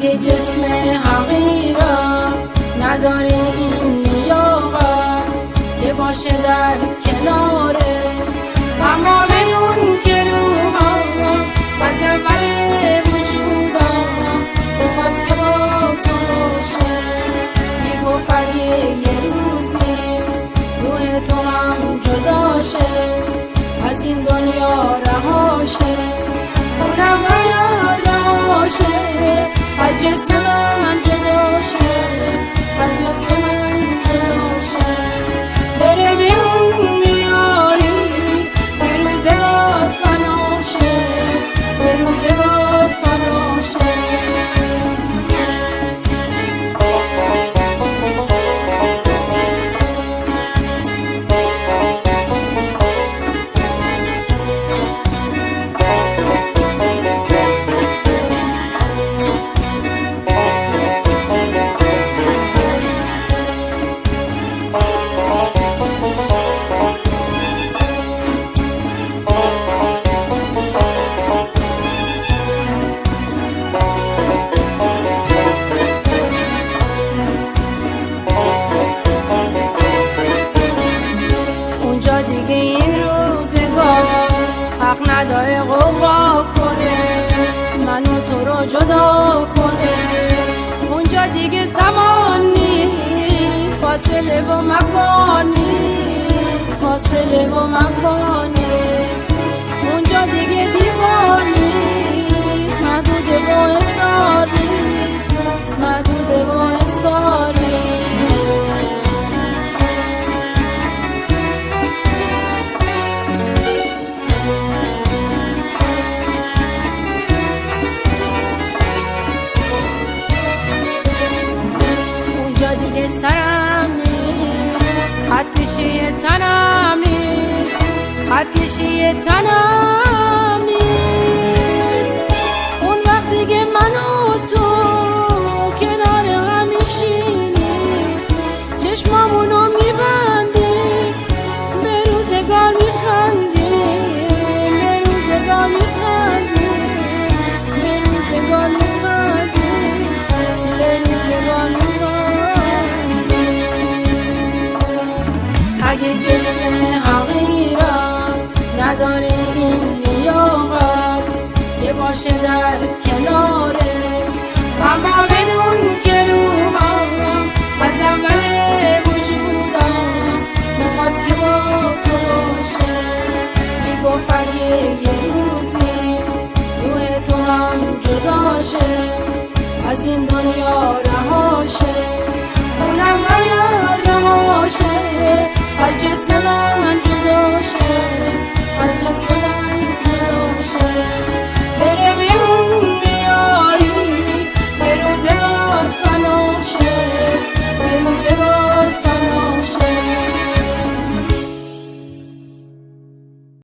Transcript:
اگه جسم حقیرم نداره این لیاقت که باشه در کناره، اما بدون که روحم از اول وجودم بخواست که با تو باشه. میگفت اگه یه روزی روح تو هم جداشه از این دنیا رهاشه، اونم باید رهاشه از جسم من جداشه، از جسم من جداشه. بره به اون دیاری به روزگار فناشه، به روزگار فناشه. دیگه این روزگار حق نداره قوا کنه منو تو رو جدا کنه. اونجا دیگه زمان نیست، فاصله و مکان نیست، فاصله و مکان نیست. اونجا دیگه دیوار نیست، محدود و حصار نیست، محدود و حصار نیست. دیگه سرم نیست، خط کشی تنم نیست، خط کشی تنم نیست. اون وقت دیگه من و تو کنار هم میشینیم، چشمامونو میبندیم، به روزگار میخندیم، به روزگار میخندیم، به روزگار میخندیم، به روزگار میخندیم. اگه جسم حقیرم نداره این لیاقت که باشه در کناره، اما بدون که روحم از اول وجودم میخواست که با تو باشه. میگفت اگه یه روزی روح تو هم جداشه از این دنیا رهاشه، اونم باید رهاشه از جسم من